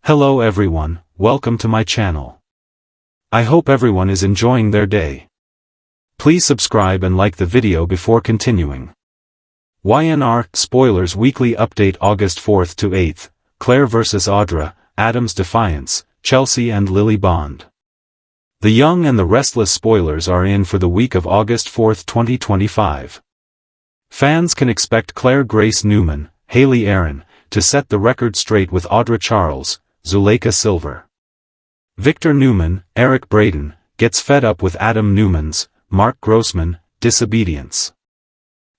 Hello everyone, welcome to my channel. I hope everyone is enjoying their day. Please subscribe and like the video before continuing. Y&R Spoilers Weekly Update August 4th to 8th, Claire vs. Audra, Adam's Defiance, Chelsea and Lily Bond. The Young and the Restless spoilers are in for the week of August 4th, 2025. Fans can expect Claire Grace Newman, Haley Aaron, to set the record straight with Audra Charles, Zuleika Silver. Victor Newman, Eric Braeden, gets fed up with Adam Newman's, Mark Grossman, disobedience.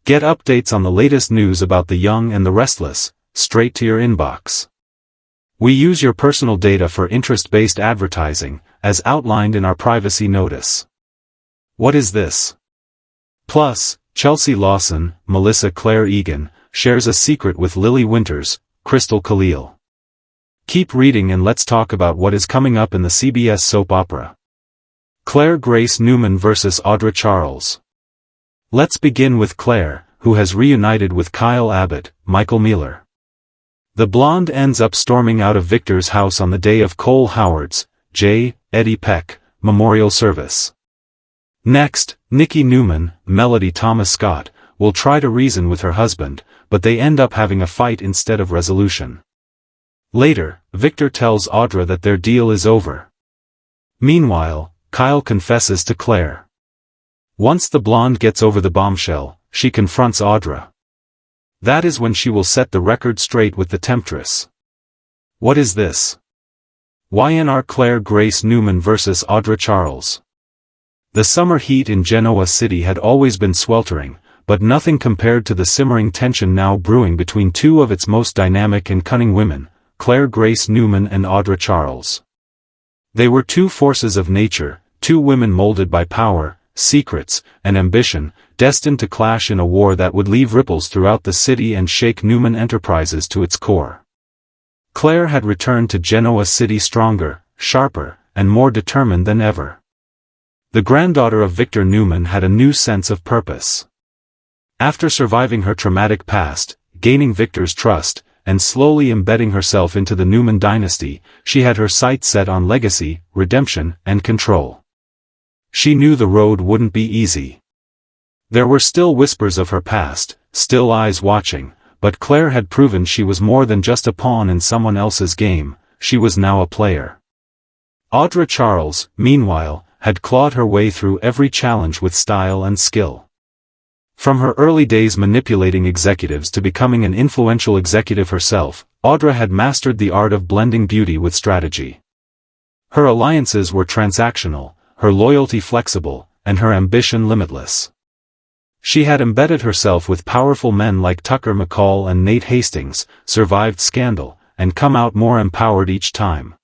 Get updates on the latest news about The Young and the Restless, straight to your inbox. We use your personal data for interest-based advertising, as outlined in our privacy notice. What is this? Plus, Chelsea Lawson, Melissa Claire Egan, shares a secret with Lily Winters, Crystal Khalil. Keep reading and let's talk about what is coming up in the CBS soap opera. Claire Grace Newman vs. Audra Charles. Let's begin with Claire, who has reunited with Kyle Abbott, Michael Mealer. The blonde ends up storming out of Victor's house on the day of Cole Howard's, J. Eddie Peck, memorial service. Next, Nikki Newman, Melody Thomas Scott, will try to reason with her husband, but they end up having a fight instead of resolution. Later, Victor tells Audra that their deal is over. Meanwhile, Kyle confesses to Claire. Once the blonde gets over the bombshell, she confronts Audra. That is when she will set the record straight with the temptress. What is this? Y&R Claire Grace Newman vs. Audra Charles. The summer heat in Genoa City had always been sweltering, but nothing compared to the simmering tension now brewing between two of its most dynamic and cunning women, Claire Grace Newman and Audra Charles. They were two forces of nature, two women molded by power, secrets, and ambition, destined to clash in a war that would leave ripples throughout the city and shake Newman Enterprises to its core. Claire had returned to Genoa City stronger, sharper, and more determined than ever. The granddaughter of Victor Newman had a new sense of purpose. After surviving her traumatic past, gaining Victor's trust, and slowly embedding herself into the Newman dynasty, she had her sights set on legacy, redemption, and control. She knew the road wouldn't be easy. There were still whispers of her past, still eyes watching, but Claire had proven she was more than just a pawn in someone else's game, she was now a player. Audra Charles, meanwhile, had clawed her way through every challenge with style and skill. From her early days manipulating executives to becoming an influential executive herself, Audra had mastered the art of blending beauty with strategy. Her alliances were transactional, her loyalty flexible, and her ambition limitless. She had embedded herself with powerful men like Tucker McCall and Nate Hastings, survived scandal, and come out more empowered each time.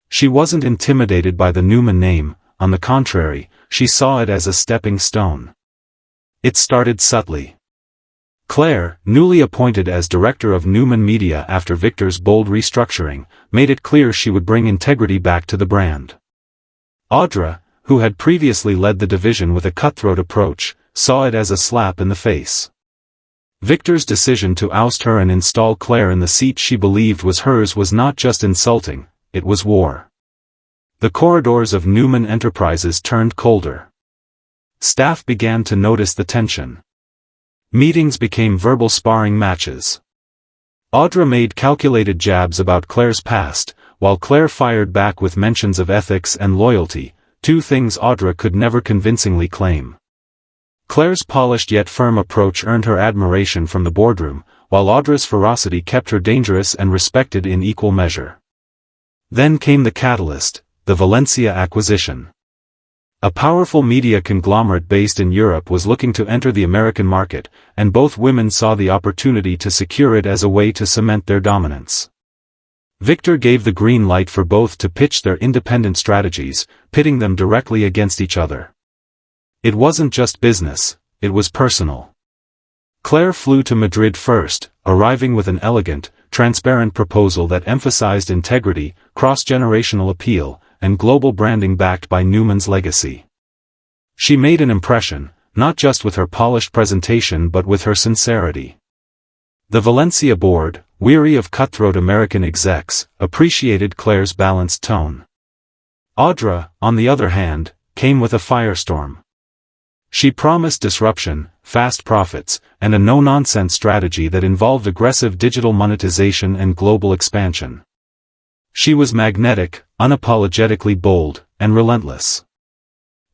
She wasn't intimidated by the Newman name, on the contrary, she saw it as a stepping stone. It started subtly. Claire, newly appointed as director of Newman Media after Victor's bold restructuring, made it clear she would bring integrity back to the brand. Audra, who had previously led the division with a cutthroat approach, saw it as a slap in the face. Victor's decision to oust her and install Claire in the seat she believed was hers was not just insulting, it was war. The corridors of Newman Enterprises turned colder. Staff began to notice the tension. Meetings became verbal sparring matches. Audra made calculated jabs about Claire's past, while Claire fired back with mentions of ethics and loyalty, two things Audra could never convincingly claim. Claire's polished yet firm approach earned her admiration from the boardroom, while Audra's ferocity kept her dangerous and respected in equal measure. Then came the catalyst, the Valencia acquisition. A powerful media conglomerate based in Europe was looking to enter the American market, and both women saw the opportunity to secure it as a way to cement their dominance. Victor gave the green light for both to pitch their independent strategies, pitting them directly against each other. It wasn't just business, it was personal. Claire flew to Madrid first, arriving with an elegant, transparent proposal that emphasized integrity, cross-generational appeal, and global branding backed by Newman's legacy. She made an impression, not just with her polished presentation but with her sincerity. The Valencia board, weary of cutthroat American execs, appreciated Claire's balanced tone. Audra, on the other hand, came with a firestorm. She promised disruption, fast profits, and a no-nonsense strategy that involved aggressive digital monetization and global expansion. She was magnetic, unapologetically bold, and relentless.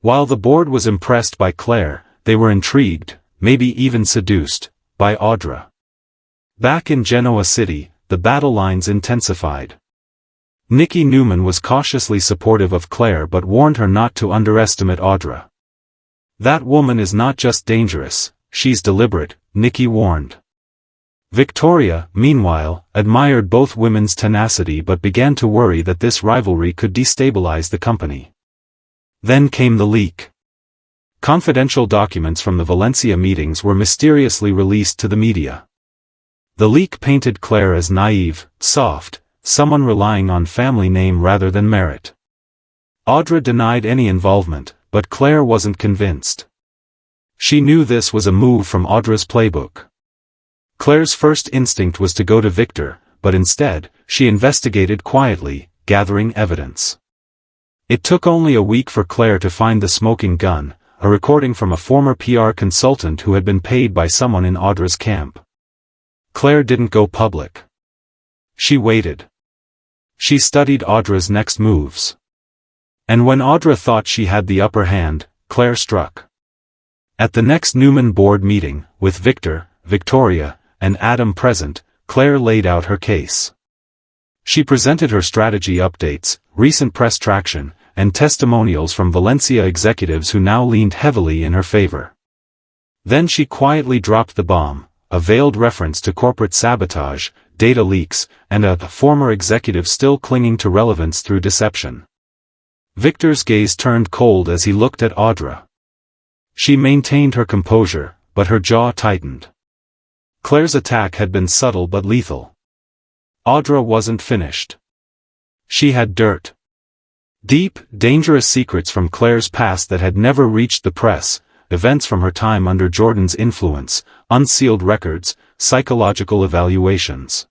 While the board was impressed by Claire, they were intrigued, maybe even seduced, by Audra. Back in Genoa City, the battle lines intensified. Nikki Newman was cautiously supportive of Claire but warned her not to underestimate Audra. That woman is not just dangerous, she's deliberate, Nikki warned. Victoria, meanwhile, admired both women's tenacity but began to worry that this rivalry could destabilize the company. Then came the leak. Confidential documents from the Valencia meetings were mysteriously released to the media. The leak painted Claire as naive, soft, someone relying on family name rather than merit. Audra denied any involvement, but Claire wasn't convinced. She knew this was a move from Audra's playbook. Claire's first instinct was to go to Victor, but instead, she investigated quietly, gathering evidence. It took only a week for Claire to find the smoking gun, a recording from a former PR consultant who had been paid by someone in Audra's camp. Claire didn't go public. She waited. She studied Audra's next moves. And when Audra thought she had the upper hand, Claire struck. At the next Newman board meeting, with Victor, Victoria, and Adam present, Claire laid out her case. She presented her strategy updates, recent press traction, and testimonials from Valencia executives who now leaned heavily in her favor. Then she quietly dropped the bomb, a veiled reference to corporate sabotage, data leaks, and a former executive still clinging to relevance through deception. Victor's gaze turned cold as he looked at Audra. She maintained her composure, but her jaw tightened. Claire's attack had been subtle but lethal. Audra wasn't finished. She had dirt. Deep, dangerous secrets from Claire's past that had never reached the press, events from her time under Jordan's influence, unsealed records, psychological evaluations.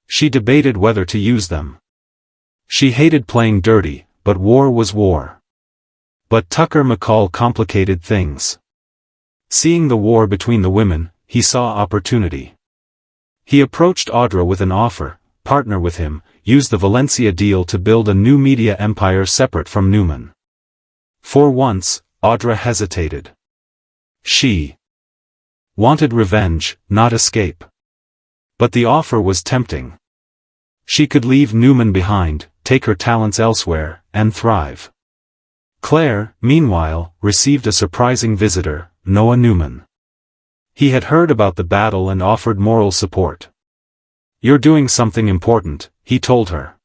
She debated whether to use them. She hated playing dirty, but war was war. But Tucker McCall complicated things. Seeing the war between the women, he saw opportunity. He approached Audra with an offer, partner with him, use the Valencia deal to build a new media empire separate from Newman. For once, Audra hesitated. She wanted revenge, not escape. But the offer was tempting. She could leave Newman behind, take her talents elsewhere, and thrive. Claire, meanwhile, received a surprising visitor, Noah Newman. He had heard about the battle and offered moral support. "You're doing something important," he told her.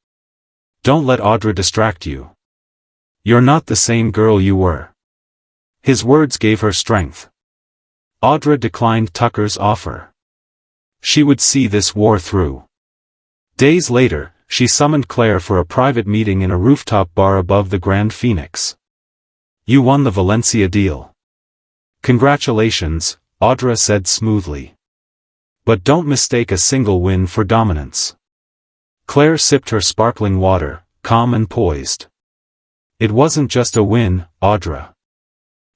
"Don't let Audra distract you. You're not the same girl you were." His words gave her strength. Audra declined Tucker's offer. She would see this war through. Days later, she summoned Claire for a private meeting in a rooftop bar above the Grand Phoenix. "You won the Valencia deal." "Congratulations," Audra said smoothly. "But don't mistake a single win for dominance." Claire sipped her sparkling water, calm and poised. "It wasn't just a win, Audra.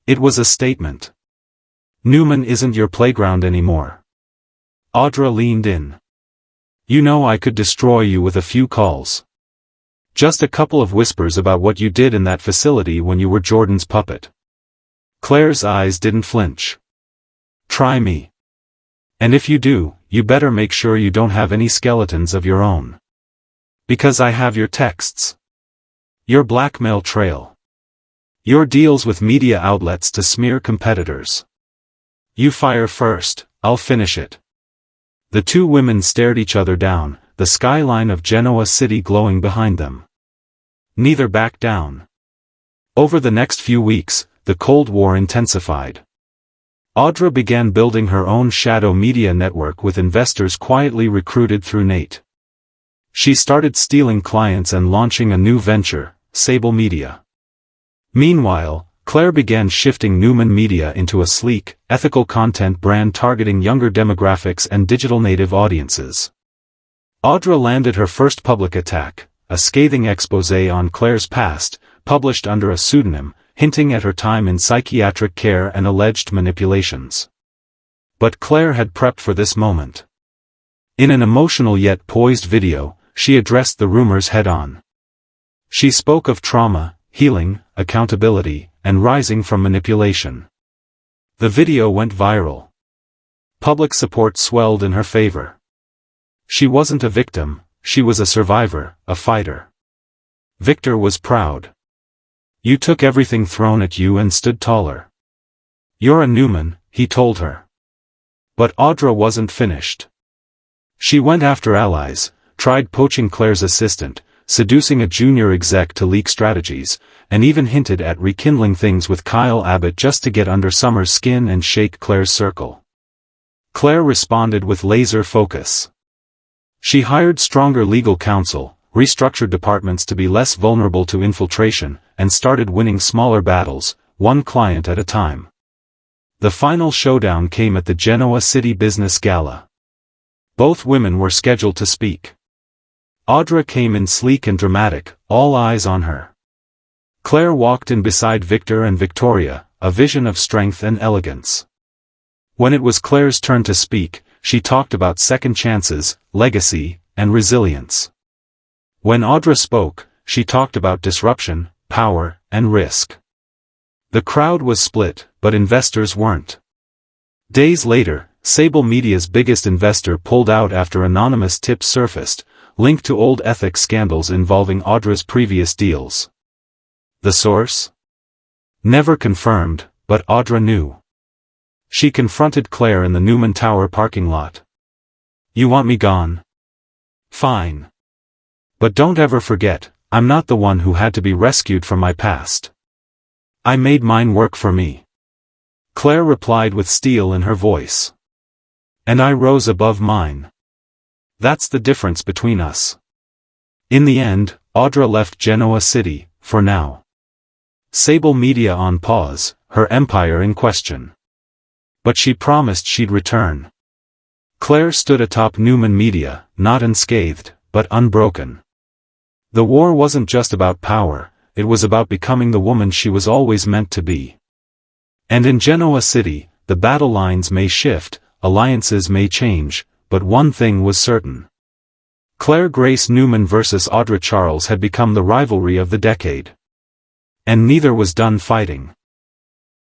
It was a statement. Newman isn't your playground anymore." Audra leaned in. "You know I could destroy you with a few calls. Just a couple of whispers about what you did in that facility when you were Jordan's puppet." Claire's eyes didn't flinch. "Try me. And if you do, you better make sure you don't have any skeletons of your own. Because I have your texts. Your blackmail trail. Your deals with media outlets to smear competitors. You fire first, I'll finish it." The two women stared each other down, the skyline of Genoa City glowing behind them. Neither backed down. Over the next few weeks, the Cold War intensified. Audra began building her own shadow media network with investors quietly recruited through Nate. She started stealing clients and launching a new venture, Sable Media. Meanwhile, Claire began shifting Newman Media into a sleek, ethical content brand targeting younger demographics and digital native audiences. Audra landed her first public attack, a scathing exposé on Claire's past, published under a pseudonym, hinting at her time in psychiatric care and alleged manipulations. But Claire had prepped for this moment. In an emotional yet poised video, she addressed the rumors head-on. She spoke of trauma, healing, accountability, and rising from manipulation. The video went viral. Public support swelled in her favor. She wasn't a victim, she was a survivor, a fighter. Victor was proud. You took everything thrown at you and stood taller. You're a Newman, he told her. But Audra wasn't finished. She went after allies, tried poaching Claire's assistant, seducing a junior exec to leak strategies, and even hinted at rekindling things with Kyle Abbott just to get under Summer's skin and shake Claire's circle. Claire responded with laser focus. She hired stronger legal counsel, restructured departments to be less vulnerable to infiltration, and started winning smaller battles, one client at a time. The final showdown came at the Genoa City Business Gala. Both women were scheduled to speak. Audra came in sleek and dramatic, all eyes on her. Claire walked in beside Victor and Victoria, a vision of strength and elegance. When it was Claire's turn to speak, she talked about second chances, legacy, and resilience. When Audra spoke, she talked about disruption, power, and risk. The crowd was split, but investors weren't. Days later, Sable Media's biggest investor pulled out after anonymous tips surfaced, linked to old ethics scandals involving Audra's previous deals. The source? Never confirmed, but Audra knew. She confronted Claire in the Newman Tower parking lot. You want me gone? Fine. But don't ever forget, I'm not the one who had to be rescued from my past. I made mine work for me. Claire replied with steel in her voice. And I rose above mine. That's the difference between us. In the end, Audra left Genoa City, for now. Sable Media on pause, her empire in question. But she promised she'd return. Claire stood atop Newman Media, not unscathed, but unbroken. The war wasn't just about power, it was about becoming the woman she was always meant to be. And in Genoa City, the battle lines may shift, alliances may change, but one thing was certain. Claire Grace Newman versus Audra Charles had become the rivalry of the decade. And neither was done fighting.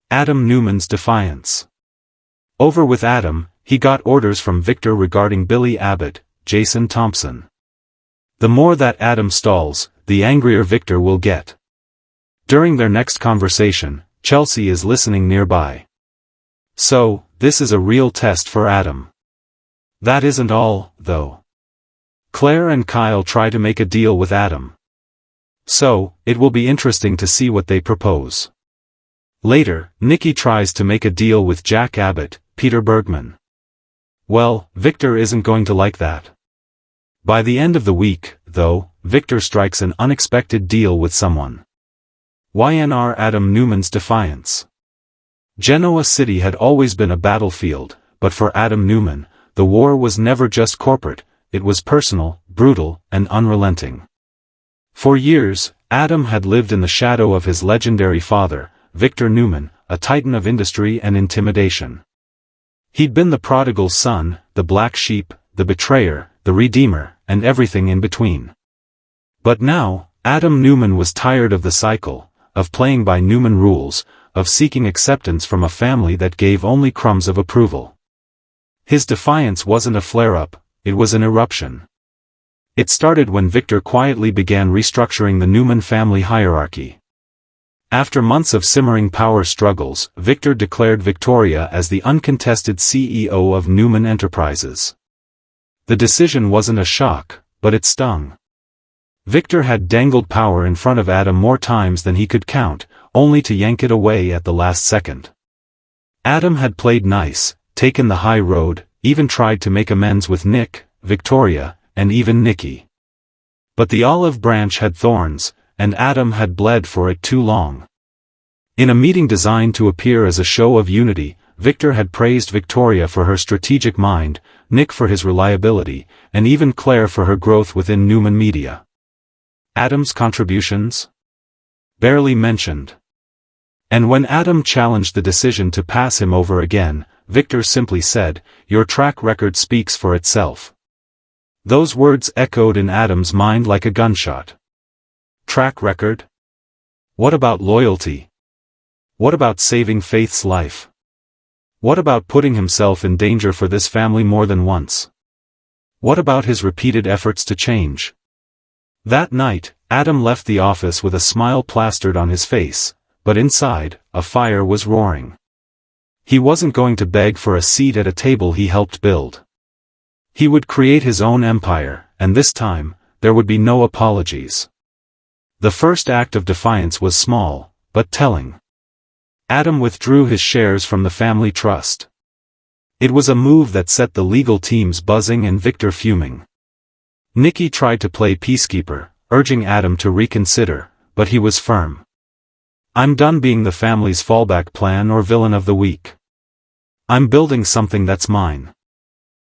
Adam Newman's defiance. Over with Adam, he got orders from Victor regarding Billy Abbott, Jason Thompson. The more that Adam stalls, the angrier Victor will get. During their next conversation, Chelsea is listening nearby. So, this is a real test for Adam. That isn't all, though. Claire and Kyle try to make a deal with Adam. So, it will be interesting to see what they propose. Later, Nikki tries to make a deal with Jack Abbott, Peter Bergman. Well, Victor isn't going to like that. By the end of the week, though, Victor strikes an unexpected deal with someone. Y&R Adam Newman's defiance. Genoa City had always been a battlefield, but for Adam Newman, the war was never just corporate, it was personal, brutal, and unrelenting. For years, Adam had lived in the shadow of his legendary father, Victor Newman, a titan of industry and intimidation. He'd been the prodigal son, the black sheep, the betrayer, the redeemer, and everything in between. But now, Adam Newman was tired of the cycle, of playing by Newman rules, of seeking acceptance from a family that gave only crumbs of approval. His defiance wasn't a flare-up, it was an eruption. It started when Victor quietly began restructuring the Newman family hierarchy. After months of simmering power struggles, Victor declared Victoria as the uncontested CEO of Newman Enterprises. The decision wasn't a shock, but it stung. Victor had dangled power in front of Adam more times than he could count, only to yank it away at the last second. Adam had played nice, taken the high road, even tried to make amends with Nick, Victoria, and even Nikki. But the olive branch had thorns, and Adam had bled for it too long. In a meeting designed to appear as a show of unity, Victor had praised Victoria for her strategic mind, Nick for his reliability, and even Claire for her growth within Newman Media. Adam's contributions? Barely mentioned. And when Adam challenged the decision to pass him over again, Victor simply said, "Your track record speaks for itself." Those words echoed in Adam's mind like a gunshot. Track record? What about loyalty? What about saving Faith's life? What about putting himself in danger for this family more than once? What about his repeated efforts to change? That night, Adam left the office with a smile plastered on his face, but inside, a fire was roaring. He wasn't going to beg for a seat at a table he helped build. He would create his own empire, and this time, there would be no apologies. The first act of defiance was small, but telling. Adam withdrew his shares from the family trust. It was a move that set the legal teams buzzing and Victor fuming. Nikki tried to play peacekeeper, urging Adam to reconsider, but he was firm. "I'm done being the family's fallback plan or villain of the week. I'm building something that's mine."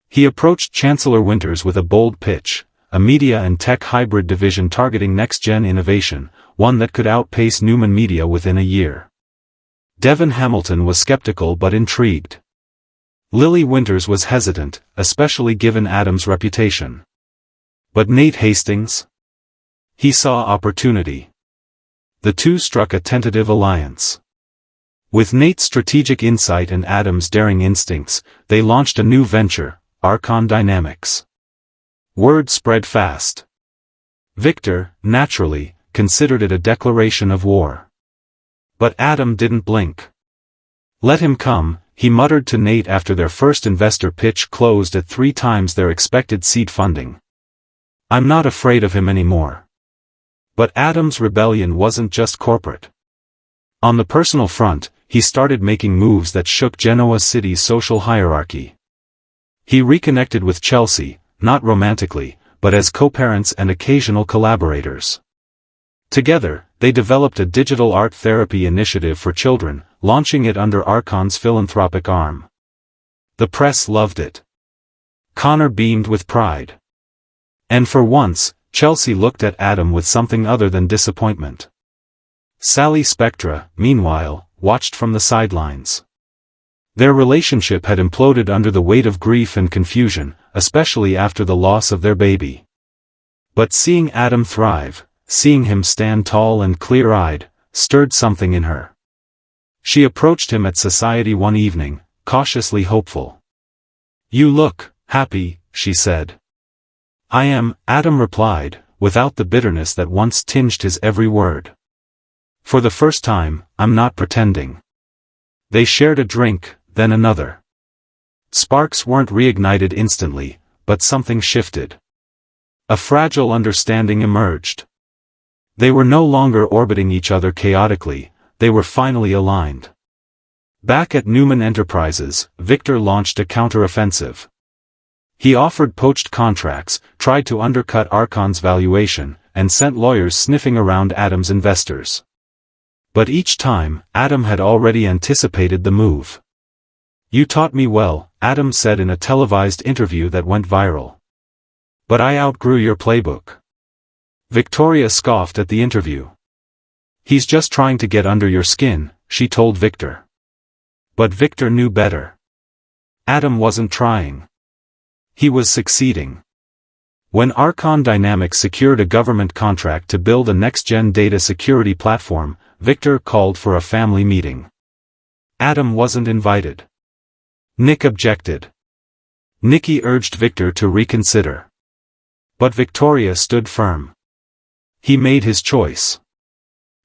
He approached Chancellor Winters with a bold pitch, a media and tech hybrid division targeting next-gen innovation, one that could outpace Newman Media within a year. Devin Hamilton was skeptical but intrigued. Lily Winters was hesitant, especially given Adam's reputation. But Nate Hastings? He saw opportunity. The two struck a tentative alliance. With Nate's strategic insight and Adam's daring instincts, they launched a new venture, Archon Dynamics. Word spread fast. Victor, naturally, considered it a declaration of war. But Adam didn't blink. "Let him come," he muttered to Nate after their first investor pitch closed at 3 times their expected seed funding. "I'm not afraid of him anymore." But Adam's rebellion wasn't just corporate. On the personal front, he started making moves that shook Genoa City's social hierarchy. He reconnected with Chelsea, not romantically, but as co-parents and occasional collaborators. Together, they developed a digital art therapy initiative for children, launching it under Archon's philanthropic arm. The press loved it. Connor beamed with pride. And for once, Chelsea looked at Adam with something other than disappointment. Sally Spectra, meanwhile, watched from the sidelines. Their relationship had imploded under the weight of grief and confusion, especially after the loss of their baby. But seeing Adam thrive, seeing him stand tall and clear-eyed, stirred something in her. She approached him at society one evening, cautiously hopeful. "You look happy," she said. "I am," Adam replied, without the bitterness that once tinged his every word. "For the first time, I'm not pretending." They shared a drink, then another. Sparks weren't reignited instantly, but something shifted. A fragile understanding emerged. They were no longer orbiting each other chaotically, they were finally aligned. Back at Newman Enterprises, Victor launched a counteroffensive. He offered poached contracts, tried to undercut Archon's valuation, and sent lawyers sniffing around Adam's investors. But each time, Adam had already anticipated the move. "You taught me well," Adam said in a televised interview that went viral. "But I outgrew your playbook." Victoria scoffed at the interview. "He's just trying to get under your skin," she told Victor. But Victor knew better. Adam wasn't trying. He was succeeding. When Archon Dynamics secured a government contract to build a next-gen data security platform, Victor called for a family meeting. Adam wasn't invited. Nick objected. Nikki urged Victor to reconsider. But Victoria stood firm. He made his choice.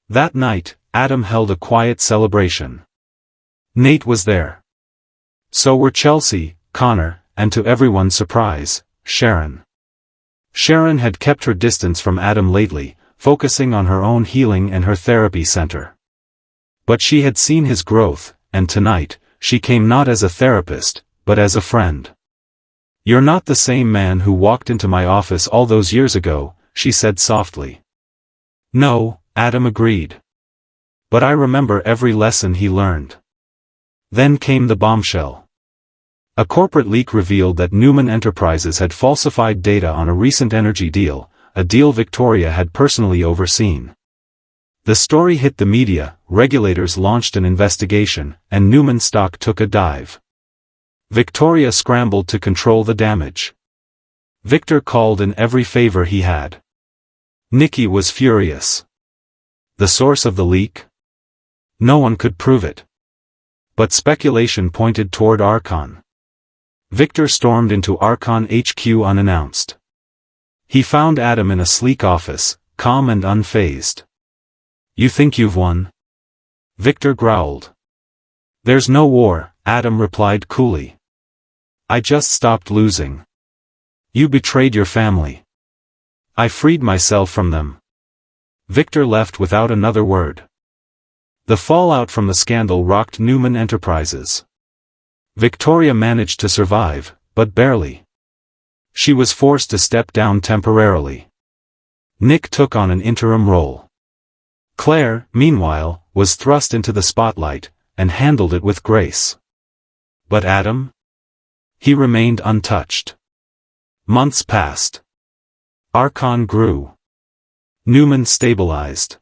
That night, Adam held a quiet celebration. Nate was there. So were Chelsea, Connor, and to everyone's surprise, Sharon. Sharon had kept her distance from Adam lately, focusing on her own healing and her therapy center. But she had seen his growth, and tonight, she came not as a therapist, but as a friend. "You're not the same man who walked into my office all those years ago," she said softly. "No," Adam agreed. But I remember every lesson he learned. Then came the bombshell. A corporate leak revealed that Newman Enterprises had falsified data on a recent energy deal, a deal Victoria had personally overseen. The story hit the media, regulators launched an investigation, and Newman stock took a dive. Victoria scrambled to control the damage. Victor called in every favor he had. Nikki was furious. The source of the leak? No one could prove it. But speculation pointed toward Archon. Victor stormed into Archon HQ unannounced. He found Adam in a sleek office, calm and unfazed. "You think you've won?" Victor growled. "There's no war," Adam replied coolly. "I just stopped losing. You betrayed your family. I freed myself from them." Victor left without another word. The fallout from the scandal rocked Newman Enterprises. Victoria managed to survive, but barely. She was forced to step down temporarily. Nick took on an interim role. Claire, meanwhile, was thrust into the spotlight, and handled it with grace. But Adam? He remained untouched. Months passed. Archon grew. Newman stabilized.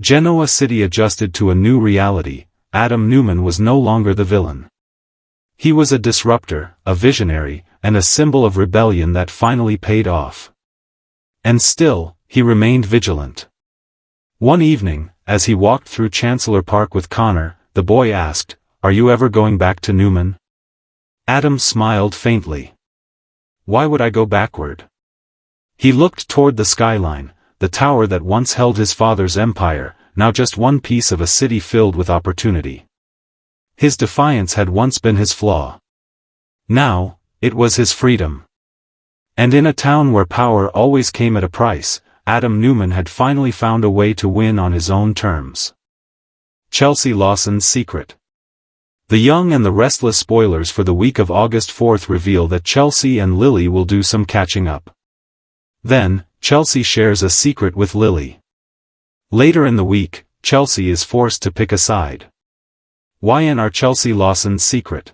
Genoa City adjusted to a new reality. Adam Newman was no longer the villain. He was a disruptor, a visionary, and a symbol of rebellion that finally paid off. And still, he remained vigilant. One evening, as he walked through Chancellor Park with Connor, the boy asked, "Are you ever going back to Newman?" Adam smiled faintly. "Why would I go backward?" He looked toward the skyline, the tower that once held his father's empire, now just one piece of a city filled with opportunity. His defiance had once been his flaw. Now, it was his freedom. And in a town where power always came at a price, Adam Newman had finally found a way to win on his own terms. Chelsea Lawson's secret. The Young and the Restless spoilers for the week of August 4th reveal that Chelsea and Lily will do some catching up. Then, Chelsea shares a secret with Lily. Later in the week, Chelsea is forced to pick a side. Y&R Chelsea Lawson's secret.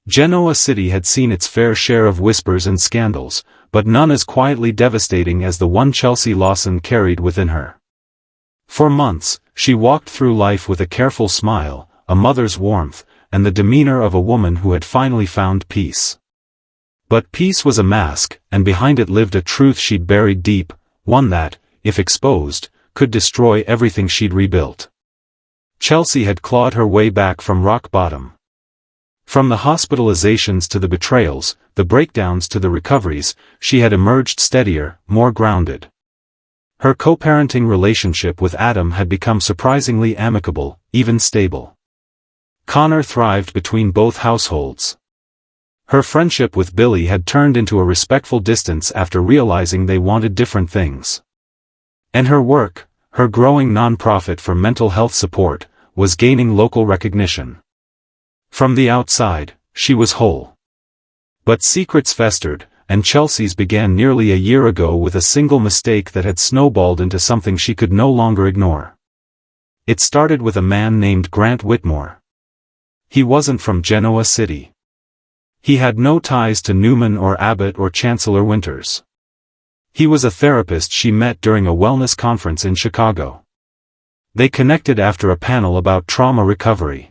Genoa City had seen its fair share of whispers and scandals, but none as quietly devastating as the one Chelsea Lawson carried within her. For months, she walked through life with a careful smile, a mother's warmth, and the demeanor of a woman who had finally found peace. But peace was a mask, and behind it lived a truth she'd buried deep, one that, if exposed, could destroy everything she'd rebuilt. Chelsea had clawed her way back from rock bottom. From the hospitalizations to the betrayals, the breakdowns to the recoveries, she had emerged steadier, more grounded. Her co-parenting relationship with Adam had become surprisingly amicable, even stable. Connor thrived between both households. Her friendship with Billy had turned into a respectful distance after realizing they wanted different things. And her work, her growing nonprofit for mental health support, was gaining local recognition. From the outside, she was whole. But secrets festered, and Chelsea's began nearly a year ago with a single mistake that had snowballed into something she could no longer ignore. It started with a man named Grant Whitmore. He wasn't from Genoa City. He had no ties to Newman or Abbott or Chancellor Winters. He was a therapist she met during a wellness conference in Chicago. They connected after a panel about trauma recovery.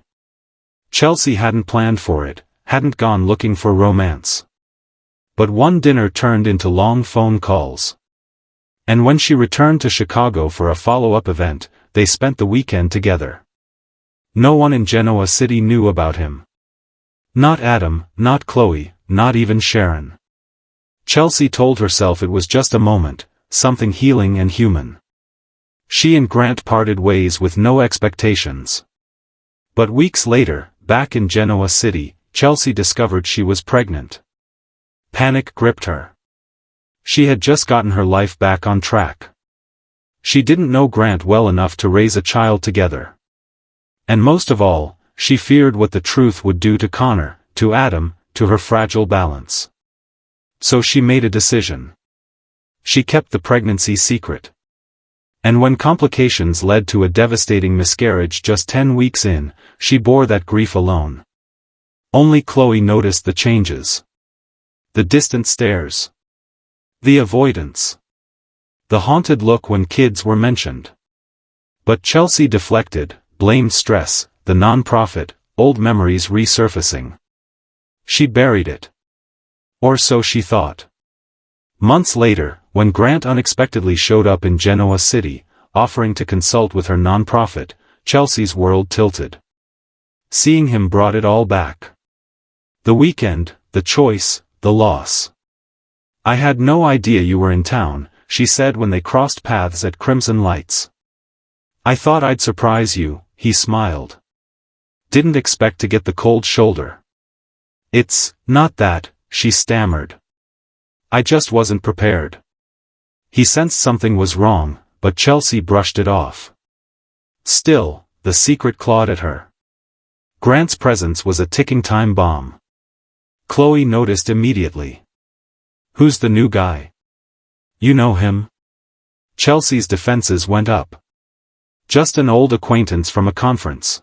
Chelsea hadn't planned for it, hadn't gone looking for romance. But one dinner turned into long phone calls. And when she returned to Chicago for a follow-up event, they spent the weekend together. No one in Genoa City knew about him. Not Adam, not Chloe, not even Sharon. Chelsea told herself it was just a moment, something healing and human. She and Grant parted ways with no expectations. But weeks later, back in Genoa City, Chelsea discovered she was pregnant. Panic gripped her. She had just gotten her life back on track. She didn't know Grant well enough to raise a child together. And most of all, she feared what the truth would do to Connor, to Adam, to her fragile balance. So she made a decision. She kept the pregnancy secret. And when complications led to a devastating miscarriage just 10 weeks in, she bore that grief alone. Only Chloe noticed the changes. The distant stares. The avoidance. The haunted look when kids were mentioned. But Chelsea deflected, blamed stress, the non-profit, old memories resurfacing. She buried it. Or so she thought. Months later, when Grant unexpectedly showed up in Genoa City, offering to consult with her non-profit, Chelsea's world tilted. Seeing him brought it all back. The weekend, the choice, the loss. "I had no idea you were in town," she said when they crossed paths at Crimson Lights. "I thought I'd surprise you," he smiled. "Didn't expect to get the cold shoulder." "It's not that," she stammered. "I just wasn't prepared." He sensed something was wrong, but Chelsea brushed it off. Still, the secret clawed at her. Grant's presence was a ticking time bomb. Chloe noticed immediately. "Who's the new guy? You know him?" Chelsea's defenses went up. "Just an old acquaintance from a conference."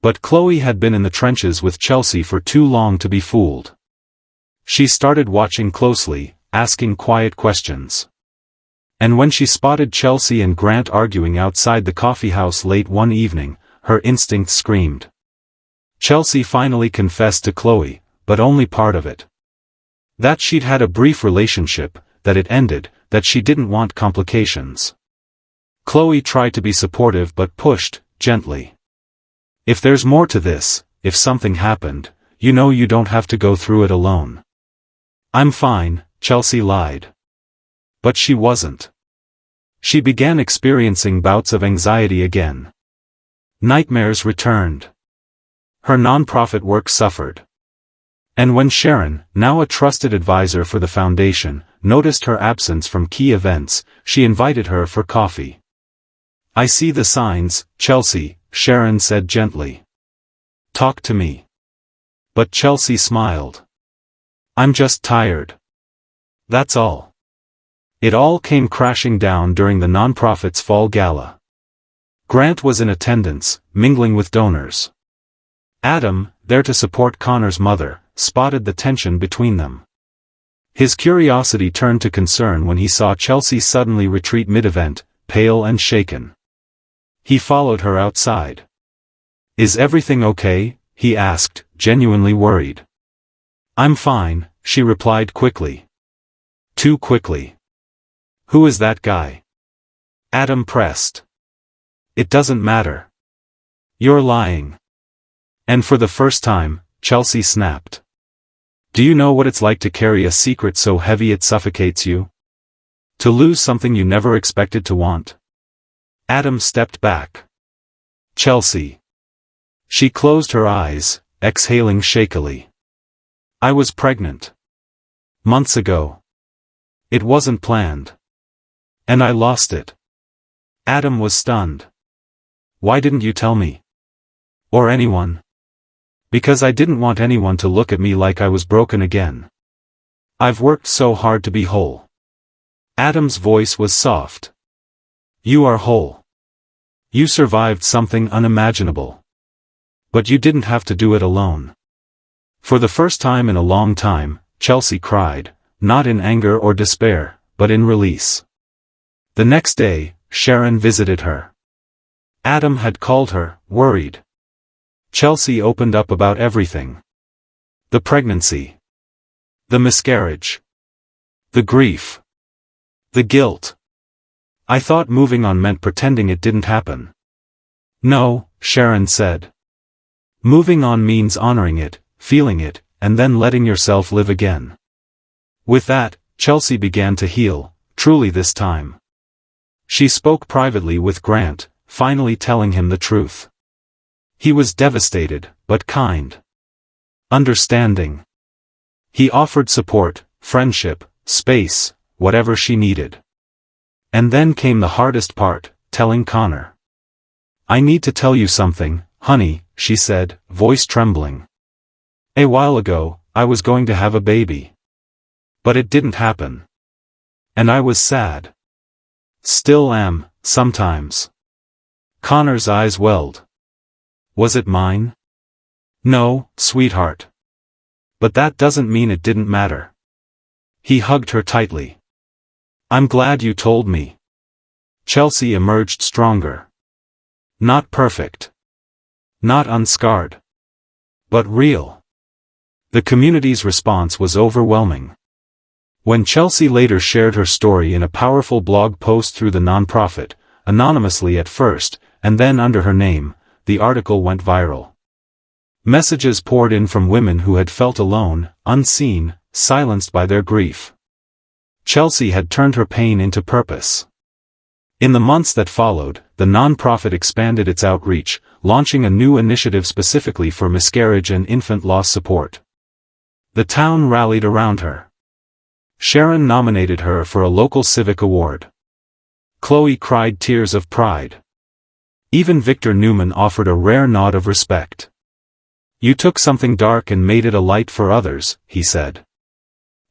But Chloe had been in the trenches with Chelsea for too long to be fooled. She started watching closely, asking quiet questions. And when she spotted Chelsea and Grant arguing outside the coffeehouse late one evening, her instinct screamed. Chelsea finally confessed to Chloe, but only part of it. That she'd had a brief relationship, that it ended, that she didn't want complications. Chloe tried to be supportive but pushed, gently. "If there's more to this, if something happened, you know you don't have to go through it alone." "I'm fine," Chelsea lied. But she wasn't. She began experiencing bouts of anxiety again. Nightmares returned. Her non-profit work suffered. And when Sharon, now a trusted advisor for the foundation, noticed her absence from key events, she invited her for coffee. "I see the signs, Chelsea," Sharon said gently. "Talk to me." But Chelsea smiled. "I'm just tired. That's all." It all came crashing down during the nonprofit's fall gala. Grant was in attendance, mingling with donors. Adam, there to support Connor's mother, spotted the tension between them. His curiosity turned to concern when he saw Chelsea suddenly retreat mid-event, pale and shaken. He followed her outside. "Is everything okay?" he asked, genuinely worried. "I'm fine," she replied quickly. Too quickly. "Who is that guy?" Adam pressed. "It doesn't matter." "You're lying." And for the first time, Chelsea snapped. "Do you know what it's like to carry a secret so heavy it suffocates you? To lose something you never expected to want?" Adam stepped back. "Chelsea." She closed her eyes, exhaling shakily. "I was pregnant. Months ago. It wasn't planned. And I lost it." Adam was stunned. "Why didn't you tell me? Or anyone?" "Because I didn't want anyone to look at me like I was broken again. I've worked so hard to be whole." Adam's voice was soft. "You are whole. You survived something unimaginable. But you didn't have to do it alone." For the first time in a long time, Chelsea cried, not in anger or despair, but in release. The next day, Sharon visited her. Adam had called her, worried. Chelsea opened up about everything. The pregnancy. The miscarriage. The grief. The guilt. "I thought moving on meant pretending it didn't happen." "No," Sharon said. "Moving on means honoring it, feeling it, and then letting yourself live again." With that, Chelsea began to heal, truly this time. She spoke privately with Grant, finally telling him the truth. He was devastated, but kind. Understanding. He offered support, friendship, space, whatever she needed. And then came the hardest part, telling Connor. "I need to tell you something, honey," she said, voice trembling. "A while ago, I was going to have a baby. But it didn't happen. And I was sad. Still am, sometimes. Connor's eyes welled. Was it mine? No, sweetheart. But that doesn't mean it didn't matter. He hugged her tightly. I'm glad you told me. Chelsea emerged stronger. Not perfect. Not unscarred. But real. The community's response was overwhelming. When Chelsea later shared her story in a powerful blog post through the nonprofit, anonymously at first, and then under her name, the article went viral. Messages poured in from women who had felt alone, unseen, silenced by their grief. Chelsea had turned her pain into purpose. In the months that followed, the nonprofit expanded its outreach, launching a new initiative specifically for miscarriage and infant loss support. The town rallied around her. Sharon nominated her for a local civic award. Chloe cried tears of pride. Even Victor Newman offered a rare nod of respect. You took something dark and made it a light for others, he said.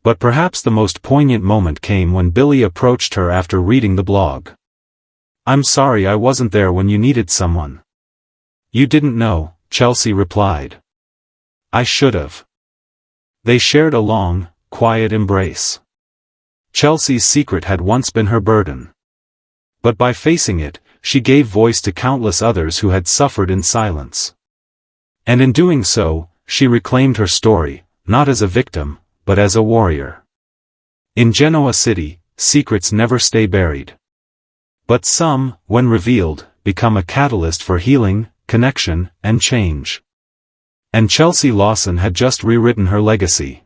But perhaps the most poignant moment came when Billy approached her after reading the blog. I'm sorry I wasn't there when you needed someone. You didn't know, Chelsea replied. I should've. They shared a long, quiet embrace. Chelsea's secret had once been her burden. But by facing it, she gave voice to countless others who had suffered in silence. And in doing so, she reclaimed her story, not as a victim, but as a warrior. In Genoa City, secrets never stay buried. But some, when revealed, become a catalyst for healing, connection, and change. And Chelsea Lawson had just rewritten her legacy.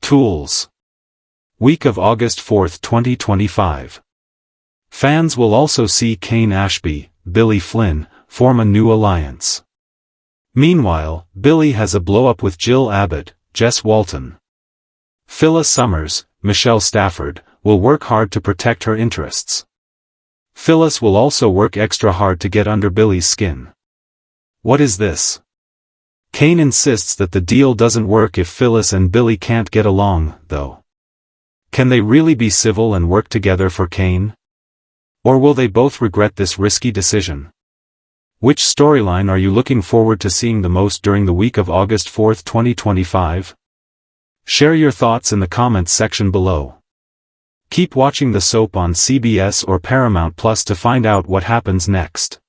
Tools. Week of August 4, 2025. Fans will also see Kane Ashby, Billy Flynn, form a new alliance. Meanwhile, Billy has a blow-up with Jill Abbott, Jess Walton. Phyllis Summers, Michelle Stafford, will work hard to protect her interests. Phyllis will also work extra hard to get under Billy's skin. What is this? Kane insists that the deal doesn't work if Phyllis and Billy can't get along, though. Can they really be civil and work together for Kane? Or will they both regret this risky decision? Which storyline are you looking forward to seeing the most during the week of August 4, 2025? Share your thoughts in the comments section below. Keep watching the soap on CBS or Paramount Plus to find out what happens next.